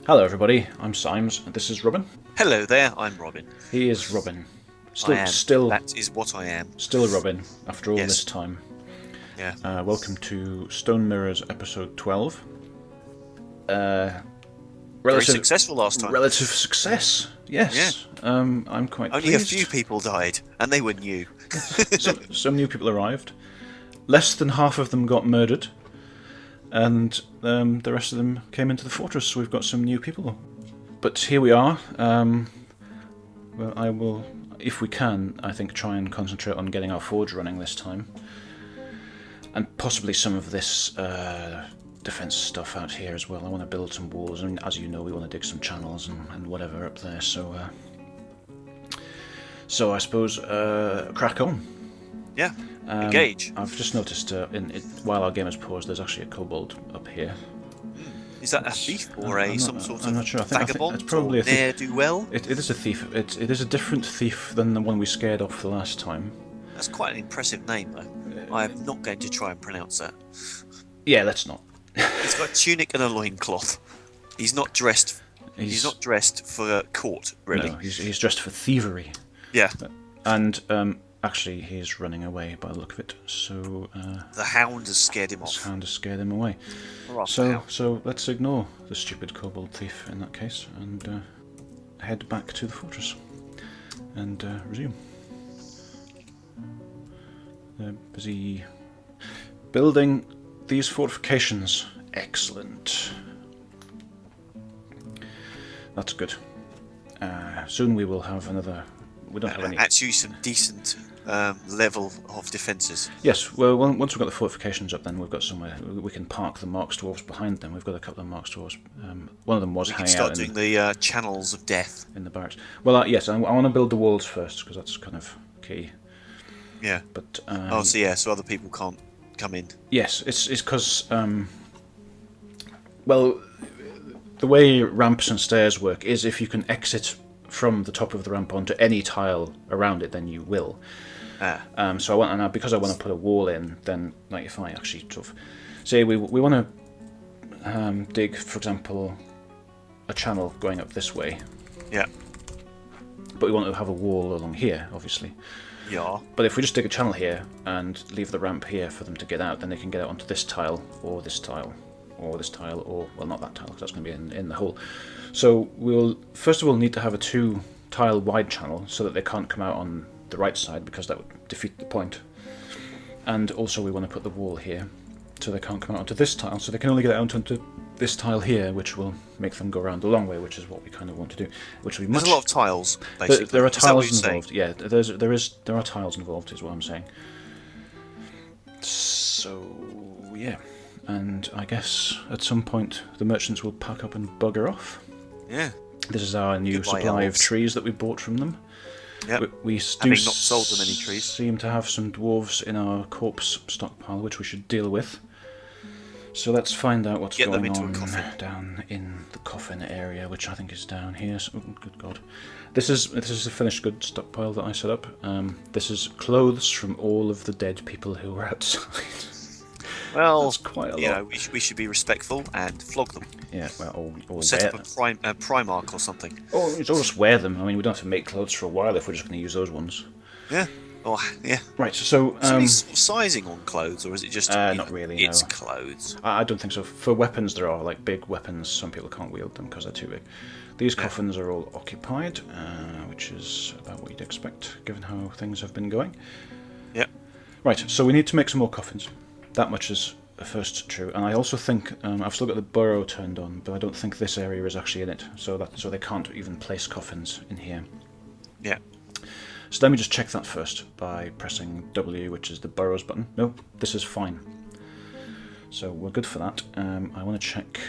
Hello everybody, I'm Symes, and this is Robin. Hello there, I'm Robin. He is Robin. I am. Still, That is what I am. still Robin, after all Yes. this time. Yeah. Welcome to Stone Mirrors episode 12. Very successful last time. Relative success, yes. I'm quite Only pleased. a few people died, and they were new. Some new people arrived. Less than half of them got murdered. And the rest of them came into the fortress, so we've got some new people. But here we are. Well, I will, if we can, I think try and concentrate on getting our forge running this time. And possibly some of this defence stuff out here as well. I want to build some walls, and as you know, we want to dig some channels and whatever up there. So I suppose crack on. Yeah. Engage. I've just noticed while our game has paused, there's actually a kobold up here. Is that a thief or some sort I'm of not sure. I think vagabond it's probably or a thief. ne'er-do-well? It is a thief. It is a different thief than the one we scared off the last time. That's quite an impressive name, though. I'm not going to try and pronounce that. Yeah, let's not. He's got a tunic and a loincloth. He's not dressed. He's not dressed for court, really. No, he's dressed for thievery. Yeah. And actually, he's running away by the look of it. So The hound has scared him this off. hound has scared him away. So let's ignore the stupid kobold thief in that case and head back to the fortress and resume. They're busy building these fortifications. Excellent. That's good. Soon we will have another. We don't have any. Actually, some decent level of defences. Yes, well, once we've got the fortifications up, then we've got somewhere we can park the Marks Dwarves behind them. We've got a couple of Marks Dwarves. One of them was hanging out doing the channels of death in the barracks. Well, yes, I want to build the walls first because that's kind of key. Yeah. But so other people can't come in. yes, it's because well, the way ramps and stairs work is if you can exit from the top of the ramp onto any tile around it, then you will. So because I want to put a wall in, then like if I actually sort of say we want to dig, for example, a channel going up this way. Yeah. But we want to have a wall along here, obviously. Yeah. But if we just dig a channel here and leave the ramp here for them to get out, then they can get out onto this tile, or this tile, or this tile, or, well, not that tile, because that's going to be in the hole. So we'll first of all need to have a 2-tile wide channel so that they can't come out on the right side, because that would defeat the point. And also we want to put the wall here so they can't come out onto this tile, so they can only get out onto this tile here, which will make them go around the long way, which is what we kind of want to do. Which will be There's a lot of tiles, basically. There are Is that what tiles you're involved. saying? Yeah, there are tiles involved, is what I'm saying. So yeah, and I guess at some point the merchants will pack up and bugger off. Yeah. This is our new Goodbye, supply elves. of trees that we bought from them. Yep. We Having not sold them any trees. Seem to have some dwarves in our corpse stockpile, which we should deal with. So let's find out what's Get them going into a on coffin. down in the coffin area, which I think is down here. So, oh, good God, this is a finished goods stockpile that I set up. This is clothes from all of the dead people who were outside. Well, That's quite a lot. We should be respectful and flog them. Yeah, well, or Set wear up a Primark or something. Or just wear them. I mean, we don't have to make clothes for a while if we're just going to use those ones. Yeah. Oh, yeah. Right, so Any sort of sizing on clothes, or is it just not really, It's no. clothes. I don't think so. For weapons, there are like big weapons. Some people can't wield them because they're too big. These coffins are all occupied, which is about what you'd expect, given how things have been going. Yeah. Right, so we need to make some more coffins. That much is first true, and I also think I've still got the burrow turned on, but I don't think this area is actually in it, so they can't even place coffins in here. Yeah. So let me just check that first by pressing W, which is the burrows button. No, this is fine. So we're good for that. I want to check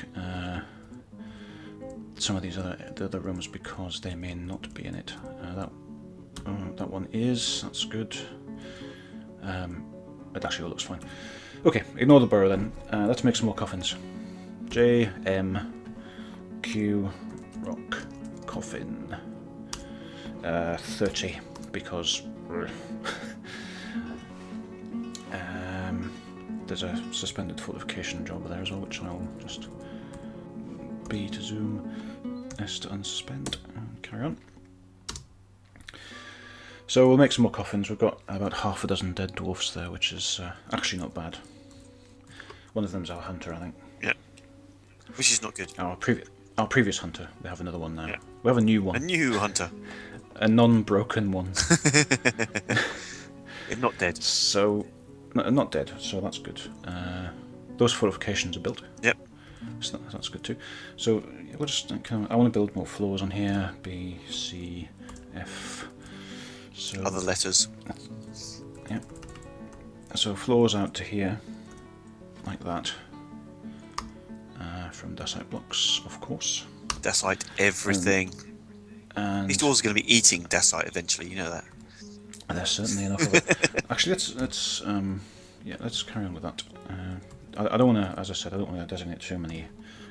some of the other rooms because they may not be in it. That one is. That's good. It actually all looks fine. Okay, ignore the burrow then. Let's make some more coffins. J M Q rock coffin 30 because there's a suspended fortification job there as well, which I'll just B to zoom, S to unsuspend, and carry on. So we'll make some more coffins. We've got about half a dozen dead dwarfs there, which is actually not bad. One of them's our hunter, I think. Yeah. Which is not good. Our previous hunter. We have another one now. Yeah. We have a new one. A new hunter. A non-broken one. Not dead. So, not dead. So that's good. Those fortifications are built. Yep. So that's good too. So we'll just I want to build more floors on here. B, C, F. So other letters. Yep. So floors out to here, like that. From dacite blocks, of course. Dacite everything. And these dwarves are going to be eating dacite eventually. You know that. There's certainly enough of it. Actually, let's carry on with that. I don't want to, as I said, I don't want to designate too many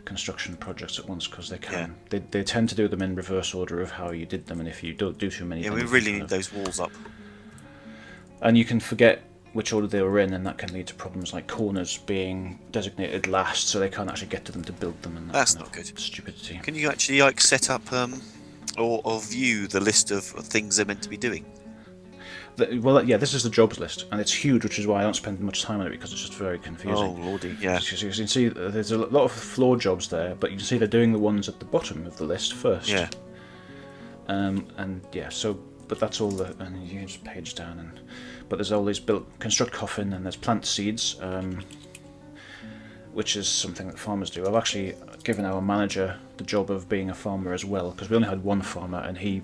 construction projects at once because they tend to do them in reverse order of how you did them, and if you don't do too many, we really need those walls up. And you can forget which order they were in, and that can lead to problems like corners being designated last, so they can't actually get to them to build them. And that's not good. Stupidity. Can you actually set up or view the list of things they're meant to be doing? Well, yeah, this is the jobs list, and it's huge, which is why I don't spend much time on it, because it's just very confusing. Oh, lordy, yeah. So you can see there's a lot of floor jobs there, but you can see they're doing the ones at the bottom of the list first. Yeah. And yeah, but that's all and you just page down, but there's all these construct coffin, and there's plant seeds, which is something that farmers do. I've actually given our manager the job of being a farmer as well, because we only had one farmer, and he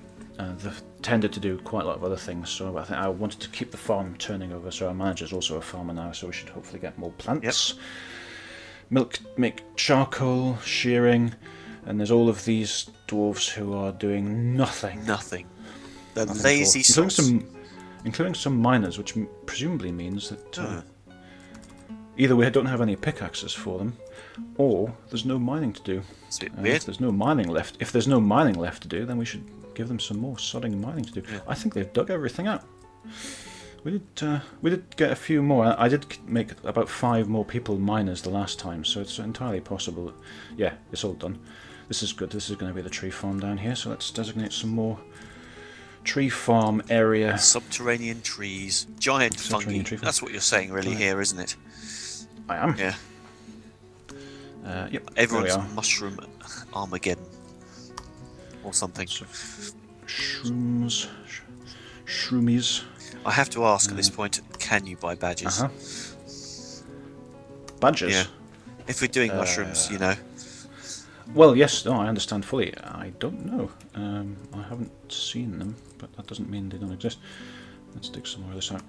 tended to do quite a lot of other things, so I think I wanted to keep the farm turning over, so our manager's also a farmer now, so we should hopefully get more plants. Yep. Make charcoal, shearing, and there's all of these dwarves who are doing nothing. Nothing. The lazy sots. Including some miners, which presumably means that either we don't have any pickaxes for them, or there's no mining to do. It's a bit weird. If there's no mining left to do, then we should give them some more sodding mining to do. Yeah. I think they've dug everything out. We did get a few more. I did make about 5 more people miners the last time, so it's entirely possible. Yeah, it's all done. This is good. This is going to be the tree farm down here, so let's designate some more tree farm area. Subterranean trees, giant fungi. That's what you're saying really here, isn't it? I am. Yeah. Yep. Everyone's mushroom Armageddon. Or something. So, shroomies. I have to ask at this point, can you buy badges? Badges? Yeah. If we're doing mushrooms, Well, yes, no, I understand fully. I don't know. I haven't seen them, but that doesn't mean they don't exist. Let's dig some more of this out.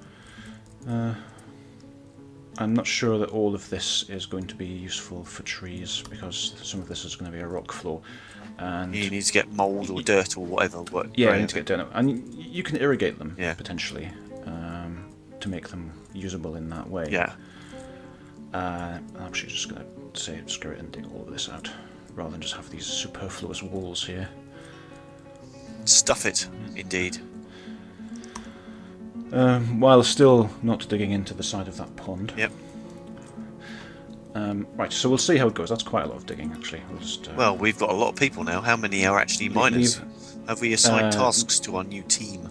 I'm not sure that all of this is going to be useful for trees, because some of this is going to be a rock floor. And you need to get mould or dirt or whatever. Yeah, you need to get dirt. And you can irrigate them, potentially, to make them usable in that way. Yeah. I'm actually just going to say screw it and dig all of this out, rather than just have these superfluous walls here. Stuff it, indeed. While still not digging into the side of that pond. Yep. Right, so we'll see how it goes. That's quite a lot of digging, actually. Well, we've got a lot of people now. How many are actually miners? Have we assigned tasks to our new team?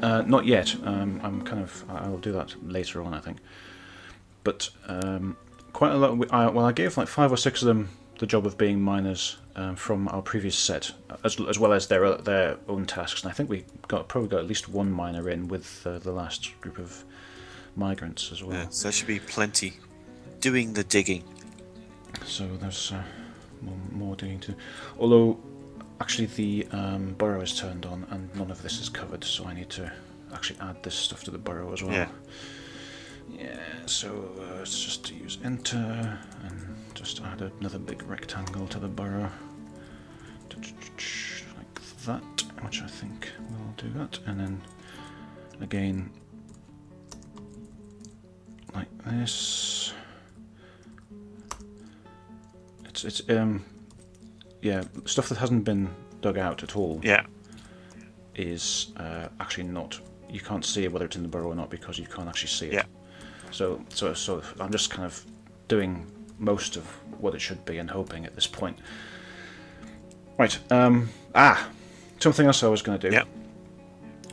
Not yet. I'll do that later on, I think. But quite a lot. I gave like 5 or 6 of them the job of being miners from our previous set, as well as their own tasks. And I think we probably got at least 1 miner in with the last group of migrants as well. Yeah, so there should be plenty doing the digging. So there's more digging to. Although, actually, the burrow is turned on and none of this is covered, so I need to actually add this stuff to the burrow as well. Yeah. Yeah. So let's just use enter and just add another big rectangle to the burrow, like that, which I think will do that, and then again like this. It's yeah, stuff that hasn't been dug out at all. Yeah. Is actually not. You can't see whether it's in the burrow or not because you can't actually see it. Yeah. So I'm just kind of doing most of what it should be and hoping at this point. Right. Something else I was going to do. Yep.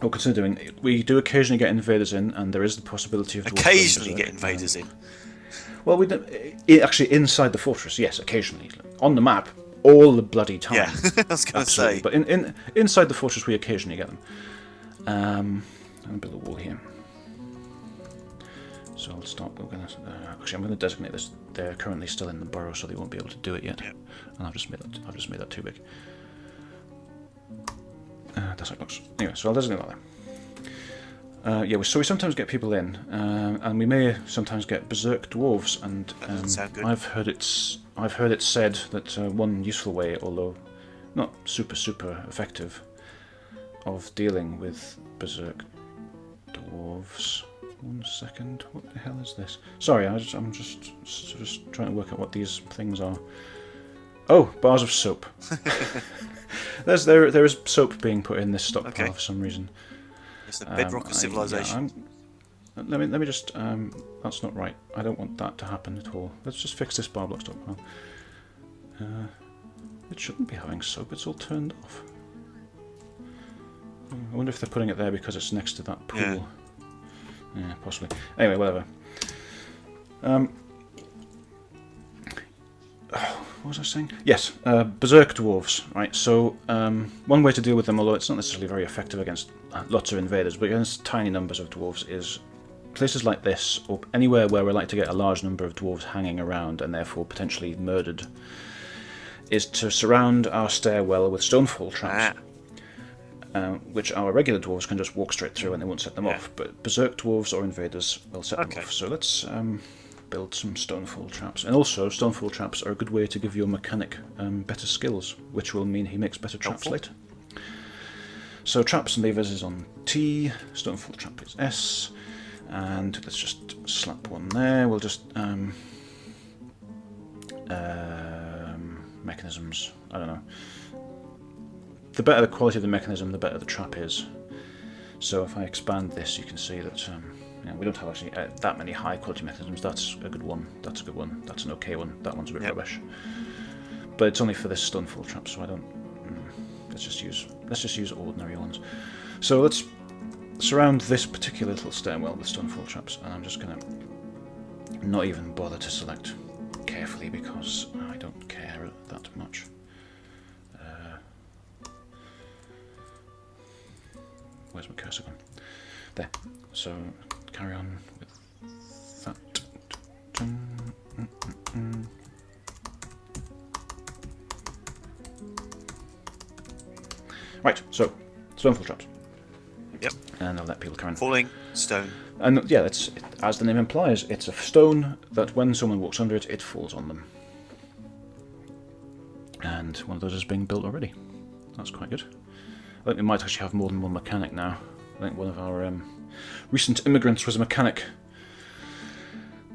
Or consider doing. We do occasionally get invaders in, and there is the possibility of dwarves Occasionally get invaders in. Well, we don't, actually inside the fortress, yes, occasionally. On the map, all the bloody time. Yeah, I was going to say. But inside the fortress, we occasionally get them. I'm going to build a wall here. So I'll start. Actually, I'm going to designate this. They're currently still in the burrow, so they won't be able to do it yet. Yep. And I've just made that too big. That's how it looks. Anyway, so I'll designate that there. So we sometimes get people in, and we may sometimes get berserk dwarves. And that doesn't sound good. I've heard it said that one useful way, although not super effective, of dealing with berserk dwarves. 1 second. What the hell is this? Sorry, I'm just trying to work out what these things are. Oh, bars of soap. There is soap being put in this stockpile for some reason. It's the bedrock of civilization. Let me just. That's not right. I don't want that to happen at all. Let's just fix this bar block stockpile. It shouldn't be having soap. It's all turned off. I wonder if they're putting it there because it's next to that pool. Yeah, possibly. Anyway, whatever. What was I saying? Yes, berserk dwarves. Right. So one way to deal with them, although it's not necessarily very effective against lots of invaders, but against tiny numbers of dwarves, is places like this, or anywhere where we like to get a large number of dwarves hanging around and therefore potentially murdered, is to surround our stairwell with stonefall traps. Which our regular dwarves can just walk straight through and they won't set them off, but berserk dwarves or invaders will set them off. So let's build some stonefall traps. And also, stonefall traps are a good way to give your mechanic better skills, which will mean he makes better traps later. So traps and levers is on T, stonefall trap is S, and let's just slap one there. We'll just mechanisms, I don't know. The better the quality of the mechanism, the better the trap is. So if I expand this, you can see that we don't have actually that many high quality mechanisms. That's a good one. That's a good one. That's an okay one. That one's a bit rubbish. But it's only for this stonefall trap, so I don't. Let's just use ordinary ones. So let's surround this particular little stairwell with stonefall traps, and I'm just gonna not even bother to select carefully because I don't care that much. Where's my cursor gone? There. So carry on with that. Right, so stonefall traps. Yep. And I'll let people carry on. Falling stone. And yeah, as the name implies, it's a stone that when someone walks under it, it falls on them. And one of those is being built already. That's quite good. I think we might actually have more than one mechanic now. I think one of our recent immigrants was a mechanic.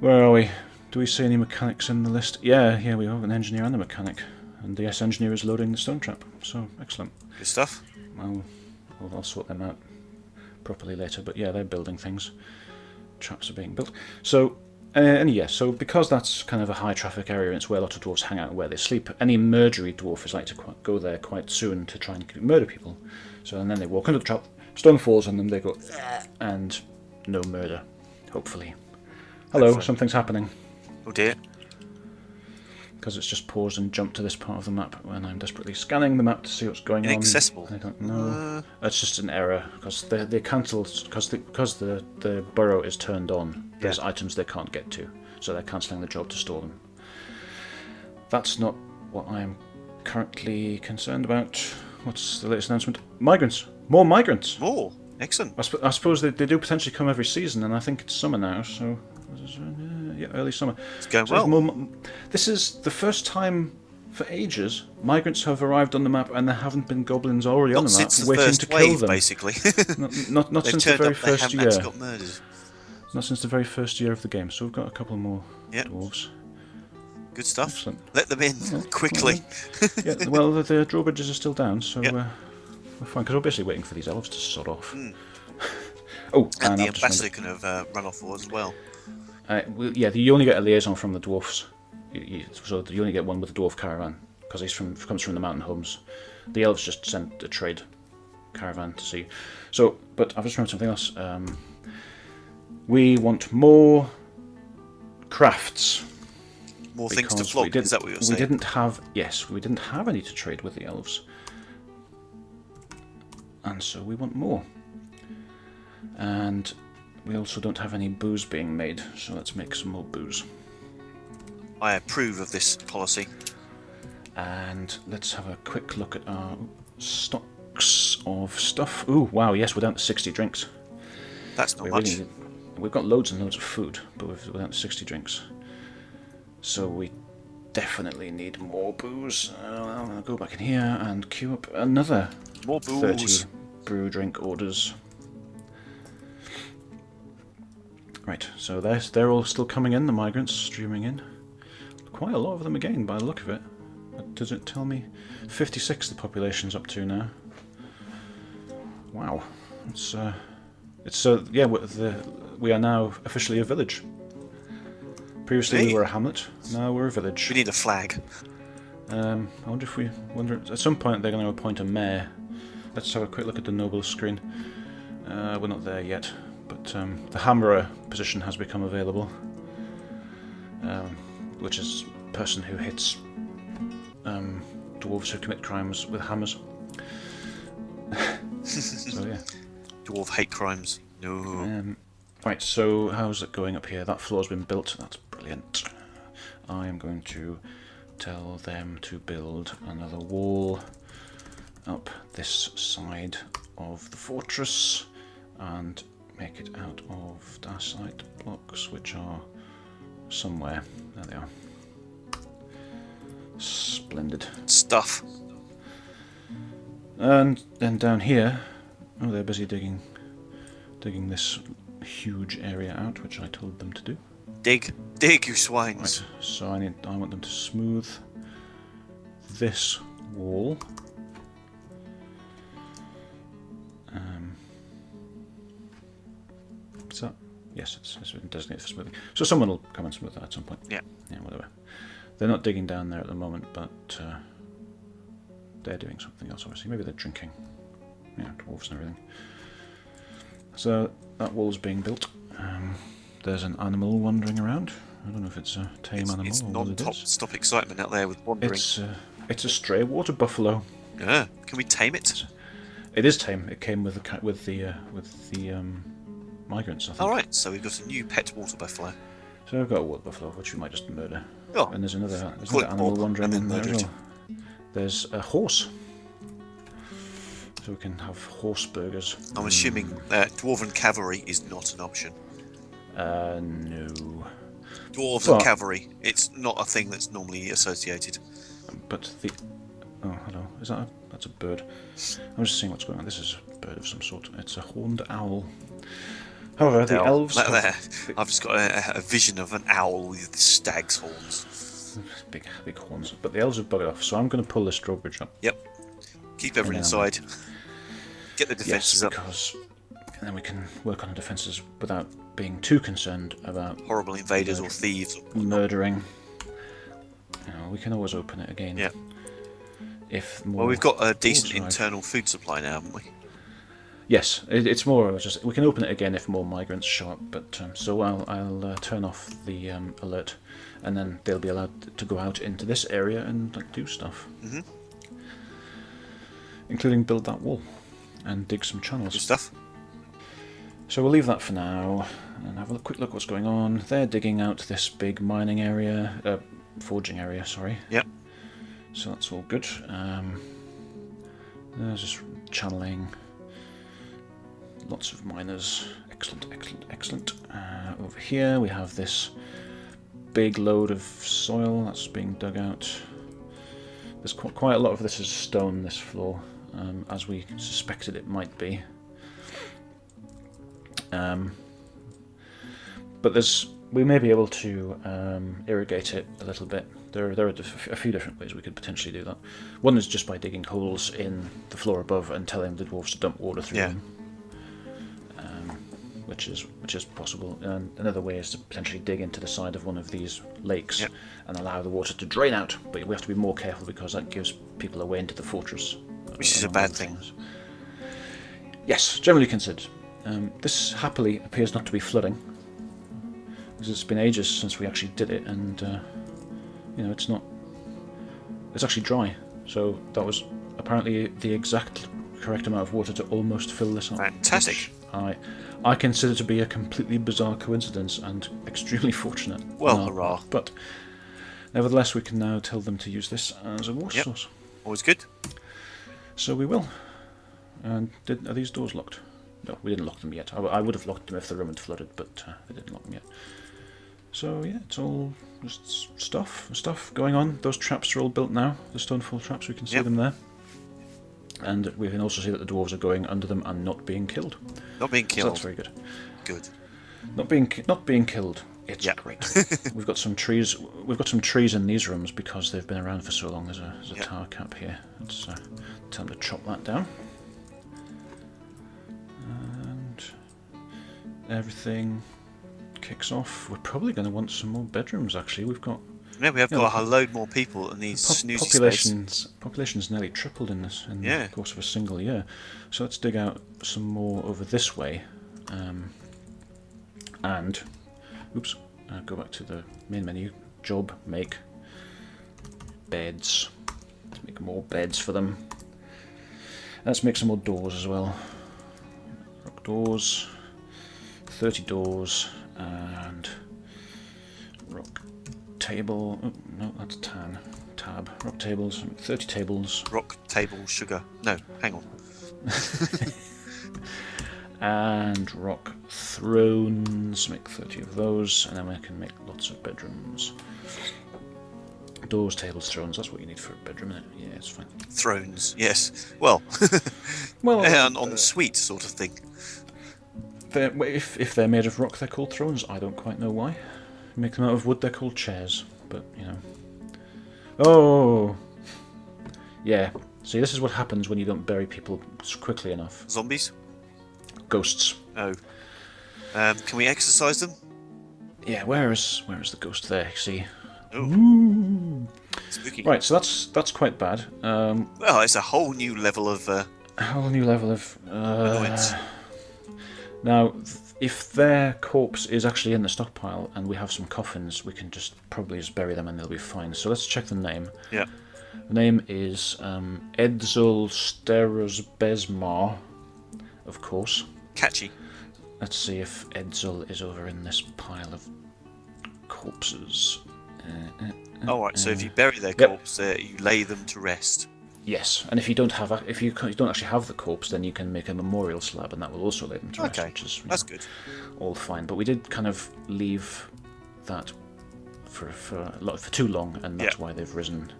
Where are we? Do we see any mechanics in the list? Yeah, we have an engineer and a mechanic. And the engineer is loading the stone trap. So, excellent. Good stuff. Well, I'll sort them out properly later. But yeah, they're building things. Traps are being built. So, so because that's kind of a high traffic area and it's where a lot of dwarves hang out and where they sleep, any murdery dwarf is like to go there quite soon to try and murder people. So and then they walk under the trap, stone falls on them, they go, and no murder, hopefully. Hello, something's happening. Oh dear. Because it's just paused and jumped to this part of the map when I'm desperately scanning the map to see what's going Inaccessible. on. I don't know. It's just an error because they cancelled because the burrow is turned on. There's items they can't get to, so they're cancelling the job to store them. That's not what I am currently concerned about. What's the latest announcement? Migrants. More migrants. More. Excellent. I suppose they do potentially come every season, and I think it's summer now, so. Yeah, early summer. It's going so well. This is the first time for ages migrants have arrived on the map, and there haven't been goblins already on the map waiting to kill them. Basically. not since the very first year. Got murdered. Not since the very first year of the game. So we've got a couple more dwarves. Good stuff. Excellent. Let them in quickly. Well, the drawbridges are still down, so we're fine because we're basically waiting for these elves to sod off. And the ambassador can have run off as well. You only get a liaison from the dwarfs. So you only get one with the dwarf caravan. because comes from the mountain homes. The elves just sent a trade caravan to see. So, but I've just remembered something else. We want more crafts. More things to flog. Is that what you're saying? We didn't have any to trade with the elves, and so we want more. And we also don't have any booze being made, so let's make some more booze. I approve of this policy. And let's have a quick look at our stocks of stuff. Ooh, wow, yes, we're down to 60 drinks. That's not much. We've got loads and loads of food, but we're down to 60 drinks. So we definitely need more booze. I'm going to go back in here and queue up another more booze. 30 brew drink orders. Right, so they're all still coming in, the migrants streaming in. Quite a lot of them again, by the look of it. Does it tell me? 56 the population's up to now. Wow. We are now officially a village. Previously we were a hamlet, now we're a village. We need a flag. I wonder at some point they're going to appoint a mayor. Let's have a quick look at the noble screen. We're not there yet, but the hammerer position has become available, which is a person who hits dwarves who commit crimes with hammers. So yeah. Dwarf hate crimes. No. Right, so how's it going up here? That floor's been built. That's brilliant. I am going to tell them to build another wall up this side of the fortress and make it out of dacite blocks, which are somewhere. There they are. Splendid Stuff. And then down here, they're busy digging this huge area out, which I told them to do. Dig, you swines. Right, so I want them to smooth this wall. Is that? Yes, it's been designated for smoothing. So someone will come and smooth that at some point. Yeah. Yeah, whatever. They're not digging down there at the moment, but they're doing something else, obviously. Maybe they're drinking. Yeah, dwarves and everything. So that wall's being built. There's an animal wandering around. I don't know if it's a tame animal it's or what it is. Stop excitement out there with wandering. It's a stray water buffalo. Yeah. Can we tame it? It is tame. It came with the migrants, I think. All right. So we've got a new pet water buffalo. So I've got a water buffalo, which we might just murder. Oh. And there's another animal wandering in there as well. There's a horse. So we can have horse burgers. I'm assuming dwarven cavalry is not an option. No. Dwarves and cavalry. It's not a thing that's normally associated. But the... Oh, hello. Is that that's a bird. I'm just seeing what's going on. This is a bird of some sort. It's a horned owl. However, the elves... I've just got a vision of an owl with stag's horns. Big horns. But the elves have buggered off, so I'm going to pull this drawbridge up. Yep. Keep everyone inside. Get the defences up. Because then we can work on the defences without being too concerned about... horrible invaders or thieves. Or murdering. We can always open it again. Yeah. If more... Well, we've got a decent internal food supply now, haven't we? Yes, it's more just we can open it again if more migrants show up. But so I'll turn off the alert, and then they'll be allowed to go out into this area and do stuff, including build that wall and dig some channels. Good stuff. So we'll leave that for now and have a quick look what's going on. They're digging out this big mining area, forging area. Sorry. Yep. So that's all good. There's just channeling. Lots of miners. Excellent. Over here we have this big load of soil that's being dug out. There's quite a lot of this is stone, this floor, as we suspected it might be. But we may be able to irrigate it a little bit. There are a few different ways we could potentially do that. One is just by digging holes in the floor above and telling the dwarves to dump water through them. which is possible. And another way is to potentially dig into the side of one of these lakes and allow the water to drain out. But we have to be more careful because that gives people a way into the fortress. Which is a bad thing. Yes, generally considered. This happily appears not to be flooding, because it's been ages since we actually did it, and it's not. It's actually dry, so that was apparently the exact correct amount of water to almost fill this up. Fantastic. I consider to be a completely bizarre coincidence and extremely fortunate. Well, hurrah! But nevertheless, we can now tell them to use this as a water source. Always good. So we will. And are these doors locked? No, we didn't lock them yet. I would have locked them if the room had flooded, but they didn't lock them yet. So yeah, it's all just stuff going on. Those traps are all built now. The stonefall traps, we can see them there. And we can also see that the dwarves are going under them and not being killed. Not being killed. So that's very good. Good. Not being killed. It's great. We've got some trees. We've got some trees in these rooms because they've been around for so long. There's a tower cap here. Let's tell them to chop that down. And everything kicks off. We're probably going to want some more bedrooms. Actually, we've got. Yeah, we have got a load more people in these snoozy population's nearly tripled in the course of a single year. So let's dig out some more over this way. And go back to the main menu. Job, make beds. Let's make more beds for them. Let's make some more doors as well. Rock doors, 30 doors, and rock table. Oh, no, that's tan. Tab. Rock tables. 30 tables. Rock table sugar. No, hang on. And rock thrones. Make 30 of those, and then we can make lots of bedrooms. Doors, tables, thrones. That's what you need for a bedroom, isn't it? Yeah, it's fine. Thrones. Yes. Well. On the suite sort of thing. If they're made of rock, they're called thrones. I don't quite know why. Make them out of wood, they're called chairs. But Oh. Yeah. See, this is what happens when you don't bury people quickly enough. Zombies. Ghosts. Oh. Can we exercise them? Yeah, where is the ghost there? See. Ooh. Spooky. Right, so that's quite bad. Well, it's a whole new level of. Annoyance. Now, if their corpse is actually in the stockpile and we have some coffins, we can probably just bury them and they'll be fine. So let's check the name. Yeah. The name is Edzul Steros Besmar, of course. Catchy. Let's see if Edzul is over in this pile of corpses. Alright, so if you bury their corpse, you lay them to rest. Yes, and if you don't actually have the corpse, then you can make a memorial slab, and that will also lay them to rest. Which is that's good. All fine, but we did kind of leave that for too long, and that's why they've risen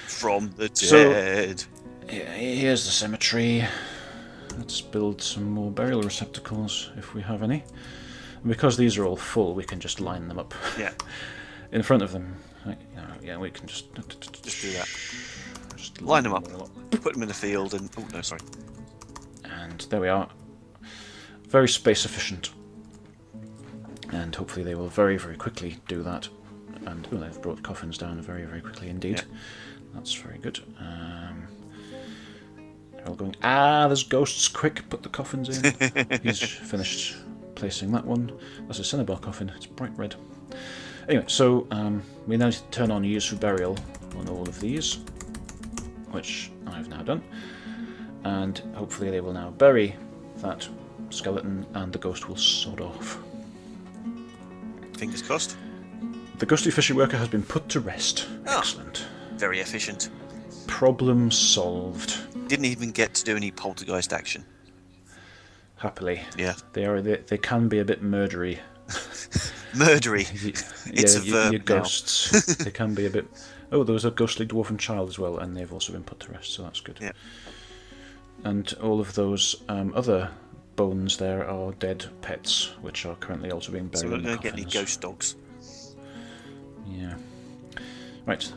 from the dead. So, here's the cemetery. Let's build some more burial receptacles if we have any. And because these are all full, we can just line them up. Yeah. In front of them. We can just do that. Just line them up. Put them in the field and... Oh, no, sorry. And there we are. Very space efficient. And hopefully they will very, very quickly do that. And they've brought coffins down very, very quickly indeed. Yeah. That's very good. They're all going, there's ghosts, quick, put the coffins in. He's finished placing that one. That's a cinnabar coffin, it's bright red. Anyway, so we now need to turn on use for burial on all of these, which I've now done. And hopefully they will now bury that skeleton and the ghost will sod off. Fingers crossed. The ghostly fishy worker has been put to rest. Excellent. Very efficient. Problem solved. Didn't even get to do any poltergeist action. Happily. Yeah. They can be a bit murdery. Murdery. It's a verb your ghosts. They can be a bit... Oh, there was a ghostly dwarven child as well, and they've also been put to rest, so that's good. Yeah. And all of those other bones there are dead pets, which are currently also being buried in the coffins. So we're going to get any ghost dogs. Yeah. Right.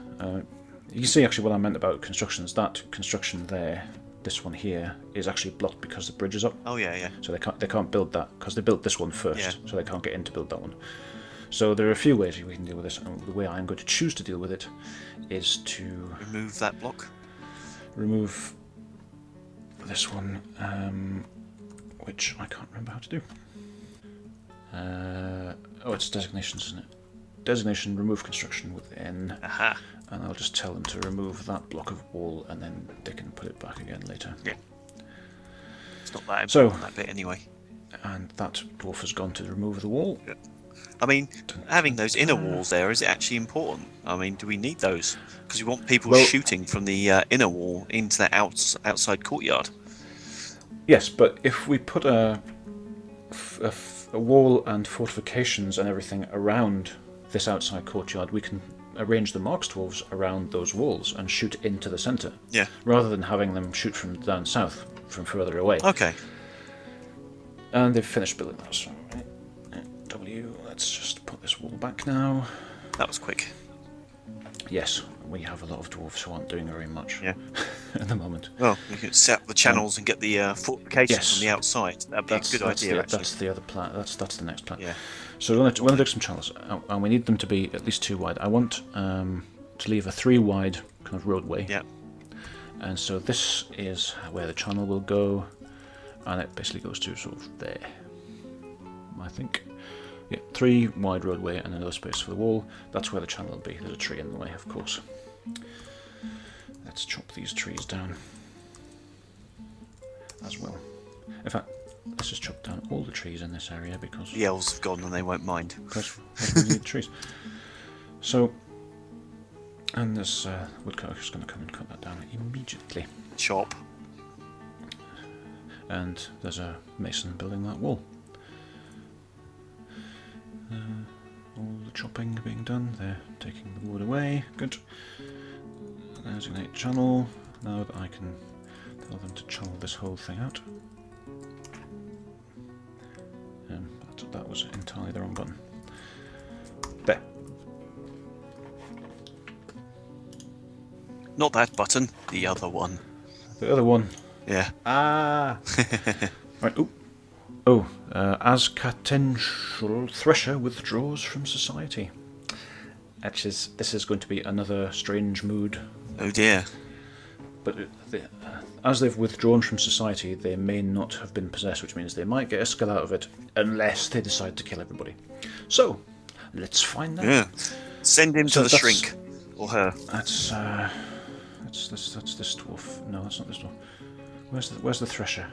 You can see actually what I meant about constructions. That construction there this one here is actually blocked because the bridge is up. Oh yeah, yeah. So they can't build that because they built this one first, Yeah. so they can't get in to build that one. So there are a few ways we can deal with this, and the way I'm going to choose to deal with it is to Remove that block. remove this one, which I can't remember how to do. Oh, it's designations, isn't it? Designation, remove construction within. Aha. And I'll just tell them to remove that block of wall, and then they can put it back again later. Yeah. It's not that So- important, that bit anyway. And that dwarf has gone to remove the wall. Yeah. I mean, having those inner walls there, is it actually important? I mean, do we need those? Because we want people Well- shooting from the inner wall into that outside courtyard. Yes, but if we put a wall and fortifications and everything around this outside courtyard, we can arrange the Marks dwarves around those walls and shoot into the centre. Yeah. Rather than having them shoot from down south, from further away. Okay. And they've finished building that, so W, let's just put this wall back now. That was quick. Yes, we have a lot of dwarves who aren't doing very much Yeah. at the moment. Well, you can set up the channels and get the fortifications Yes. from the outside. That'd be a good idea, actually. That's the other plan. That's the next plan. Yeah. So we're going to dig some channels, and we need them to be at least 2 wide. I want to leave a 3 wide kind of roadway. Yeah. And so this is where the channel will go, and it basically goes to sort of there, I think. Yeah, 3 wide roadway and another space for the wall. That's where the channel will be. There's a tree in the way, of course. Let's chop these trees down as well. In fact, let's just chop down all the trees in this area because The elves have gone and they won't mind. we need trees. So, and this woodcutter is going to come and cut that down immediately. Chop. And there's a mason building that wall. All the chopping being done. They're taking the wood away. Good. Designate channel. Now that I can tell them to channel this whole thing out. That was entirely the wrong button. There. Not that button, the other one. The other one. Yeah. Ah! Right, ooh. Oh, as Catential Thresher withdraws from society. This is going to be another strange mood. Oh dear. But as they've withdrawn from society, they may not have been possessed, which means they might get a skill out of it, unless they decide to kill everybody. So, let's find out. Yeah. Send him So to the shrink. Or her. That's this dwarf. No, that's not this dwarf. Where's the thresher?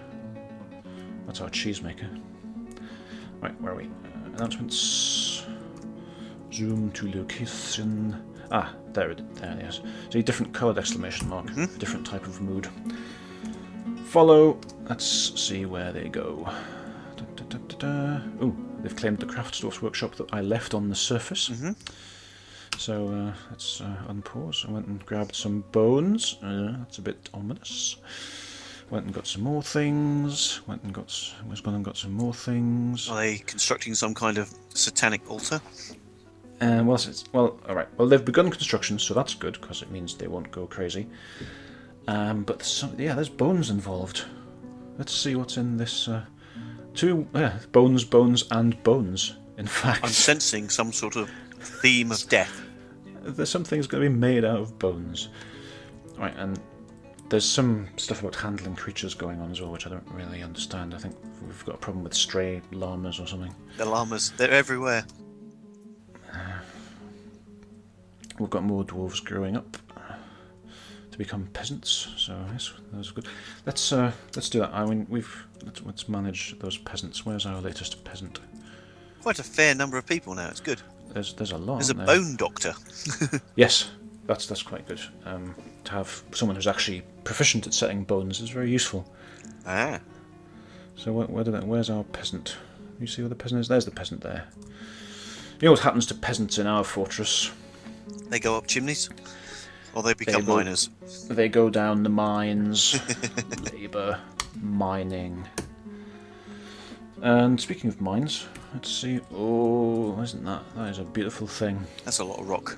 That's our cheesemaker. Right, where are we? Announcements. Zoom to location. Ah, there it is. See, different coloured exclamation mark, different type of mood. Follow. Let's see where they go. Oh, they've claimed the Craft Dwarf's workshop that I left on the surface. So let's unpause. I went and grabbed some bones. That's a bit ominous. Went and got some more things. Was gone and got some more things. Are they constructing some kind of satanic altar? Well, all right. Well, they've begun construction, so that's good because it means they won't go crazy. But there's bones involved. Let's see what's in this. Bones, and bones. In fact, I'm sensing some sort of theme of death. there's something's going to be made out of bones. Right, and there's some stuff about handling creatures going on as well, which I don't really understand. I think we've got a problem with stray llamas or something. The llamas, they're everywhere. We've got more dwarves growing up to become peasants, so yes, that's good. Let's do that. I mean, let's manage those peasants. Where's our latest peasant? Quite a fair number of people now, it's good. There's a lot. There's a aren't there? bone doctor. Yes, that's quite good. To have someone who's actually proficient at setting bones is very useful. Ah. So where's our peasant? You see where the peasant is? There's the peasant there. You know what happens to peasants in our fortress? They go up chimneys? Or they become miners? They go down the mines, labour, mining. And speaking of mines, let's see. Oh, isn't that is a beautiful thing? That's a lot of rock.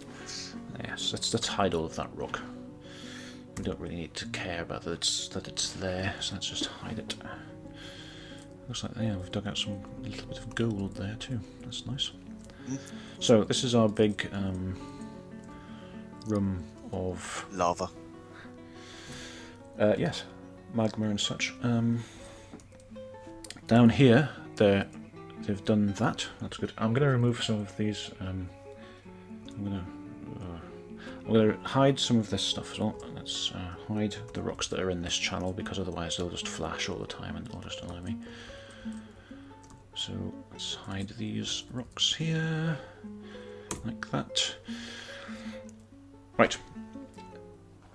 Yes, let's hide all of that rock. we don't really need to care about that it's there, so let's just hide it. Looks like we've dug out some little bit of gold there too. That's nice. So this is our big room of lava. Yes, magma and such. Down here, they've done that. That's good. I'm going to remove some of these. I'm going to hide some of this stuff as well. Let's hide the rocks that are in this channel, because otherwise they'll just flash all the time and they'll just annoy me. So let's hide these rocks here, like that. Right.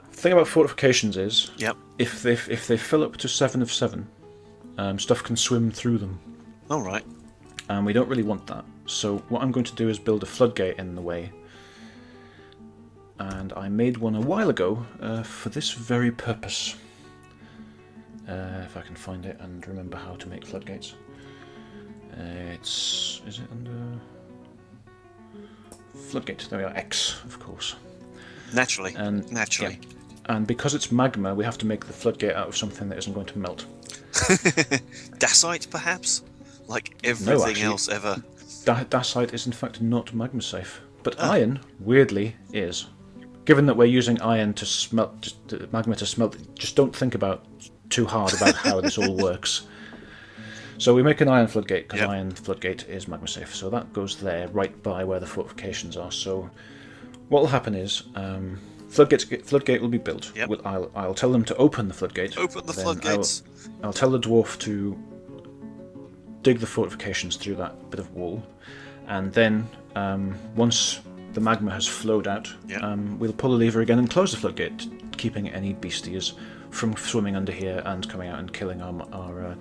The thing about fortifications is, if they fill up to 7 of 7, stuff can swim through them. All right. And we don't really want that. So what I'm going to do is build a floodgate in the way. And I made one a while ago for this very purpose. If I can find it and remember how to make floodgates. Is it under floodgate? There we are. X, of course. Naturally. And because it's magma, we have to make the floodgate out of something that isn't going to melt. Dacite, perhaps? Like everything else ever. Dacite is in fact not magma safe, but iron, weirdly, is. Given that we're using iron to smelt, magma to smelt, just don't think about too hard about how this all works. So we make an iron floodgate, because iron floodgate is magma safe. So that goes there, right by where the fortifications are. So what will happen is, floodgate will be built. I'll tell them to open the floodgate. Open the floodgates. I'll tell the dwarf to dig the fortifications through that bit of wall, and then once the magma has flowed out, we'll pull the lever again and close the floodgate, keeping any beasties from swimming under here and coming out and killing our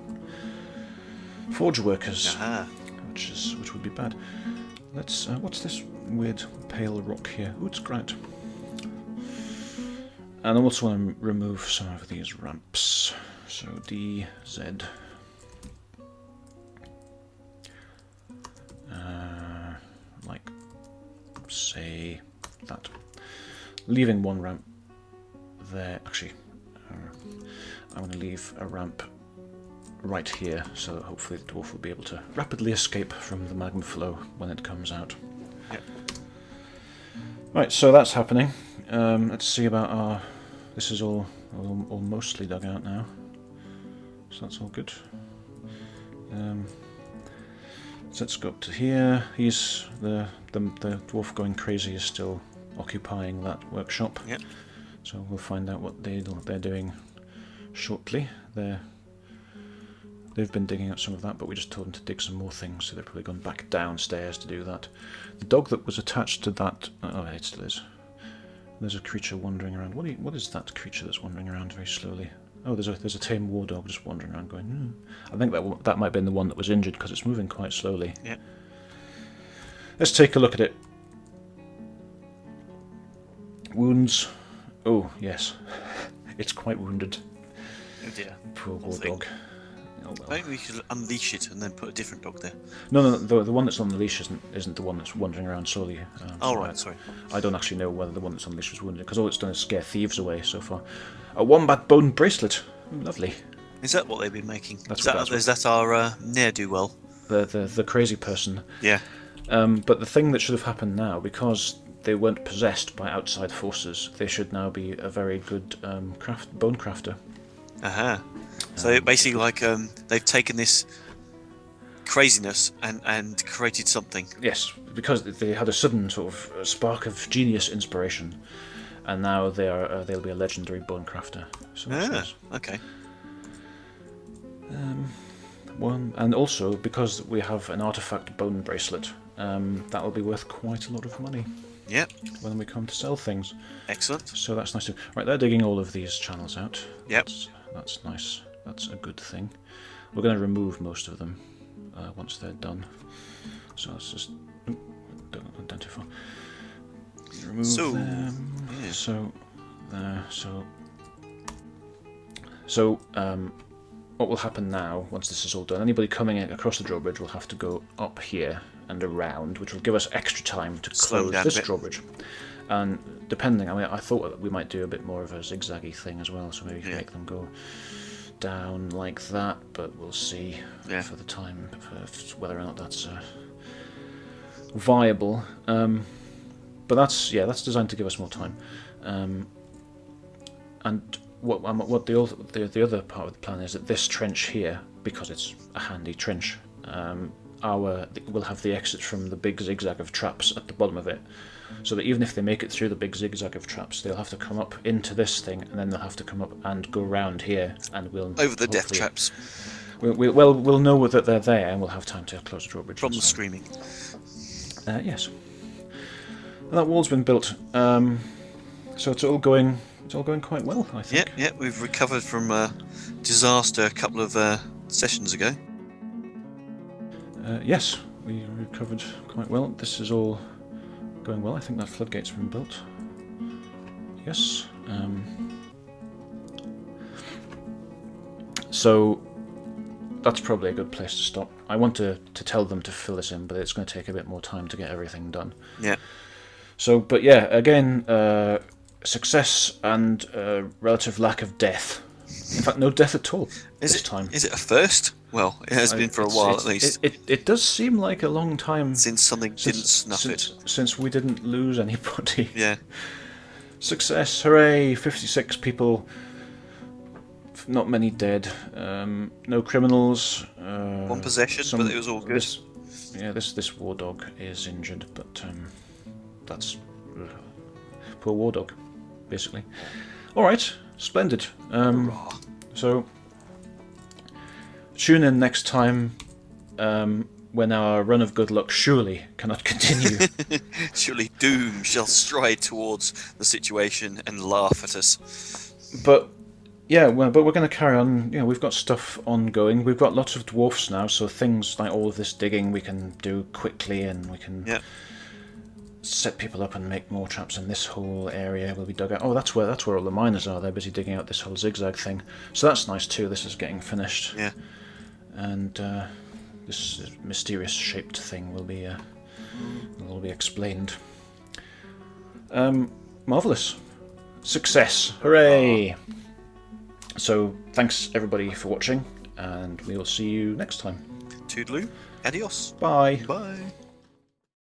forge workers, which would be bad. Let's. What's this weird pale rock here? Oh, it's granite. And I also want to remove some of these ramps. So D, Z. Like, say that. Leaving one ramp there. Actually, I'm going to leave a ramp right here, so that hopefully the dwarf will be able to rapidly escape from the magma flow when it comes out. Right, so that's happening. Let's see about our... This is all mostly dug out now, so that's all good. So let's go up to here. He's the dwarf going crazy is still occupying that workshop. So we'll find out what they're doing shortly. They've been digging out some of that, but we just told them to dig some more things, so they've probably gone back downstairs to do that. The dog that was attached to that... Oh, it still is. There's a creature wandering around. What is that creature that's wandering around very slowly? Oh, there's a tame war dog just wandering around going... I think that might have been the one that was injured, because it's moving quite slowly. Let's take a look at it. Wounds. Oh, yes. It's quite wounded. Oh dear. Poor war dog. Oh, well. Maybe we should unleash it and then put a different dog there. No, the one that's on the leash isn't the one that's wandering around slowly. Sorry. I don't actually know whether the one that's on the leash was wounded, because all it's done is scare thieves away so far. A wombat bone bracelet. Ooh, lovely. Is that what they've been making? Is that our ne'er-do-well? The crazy person. Yeah. But the thing that should have happened now, because they weren't possessed by outside forces, they should now be a very good bone crafter. So basically, they've taken this craziness and created something. Yes, because they had a sudden sort of spark of genius inspiration, and now they'll be a legendary bone crafter. So that's nice. Okay. And also because we have an artifact bone bracelet, that will be worth quite a lot of money. Yep. When we come to sell things. Excellent. So that's nice too. Right, they're digging all of these channels out. Yep. That's nice. That's a good thing. We're going to remove most of them once they're done. So let's just don't identify. Remove them. Yeah. So there. So what will happen now, once this is all done, anybody coming across the drawbridge will have to go up here and around, which will give us extra time to close this drawbridge. and depending, I mean, I thought that we might do a bit more of a zigzaggy thing as well, so maybe make them go down like that, but we'll see for the time for whether or not that's viable. But that's designed to give us more time. And what the other part of the plan is that this trench here, because it's a handy trench, we'll have the exit from the big zigzag of traps at the bottom of it, so that even if they make it through the big zigzag of traps, they'll have to come up into this thing, and then they'll have to come up and go round here, and we'll over the death traps. We'll know that they're there, and we'll have time to close the drawbridge from the screaming. Yes, and that wall's been built, so it's all going quite well, I think. Yeah, we've recovered from a disaster a couple of sessions ago. Yes, we recovered quite well. This is all going well. I think that floodgate's been built. Yes. So that's probably a good place to stop. I want to tell them to fill this in, but it's going to take a bit more time to get everything done. Yeah. So, but yeah, again, success and relative lack of death. In fact, no death at all this time. Is it a first? Well, it has been for a while at least. It does seem like a long time since something didn't snuff it. Since we didn't lose anybody. Yeah. Success, hooray! 56 people. Not many dead. No criminals. One possession, but it was all good. This war dog is injured, but that's poor war dog, basically. All right, splendid. So tune in next time when our run of good luck surely cannot continue. Surely doom shall stride towards the situation and laugh at us. But yeah, but we're going to carry on. We've got stuff ongoing. We've got lots of dwarfs now, so things like all of this digging we can do quickly, and we can set people up and make more traps. In this whole area will be dug out. Oh, that's where all the miners are. They're busy digging out this whole zigzag thing. So that's nice too. This is getting finished. Yeah. And this mysterious shaped thing will all be explained. Marvelous. Success. Hooray! So thanks everybody for watching, and we will see you next time. Toodaloo. Adios. Bye. Bye.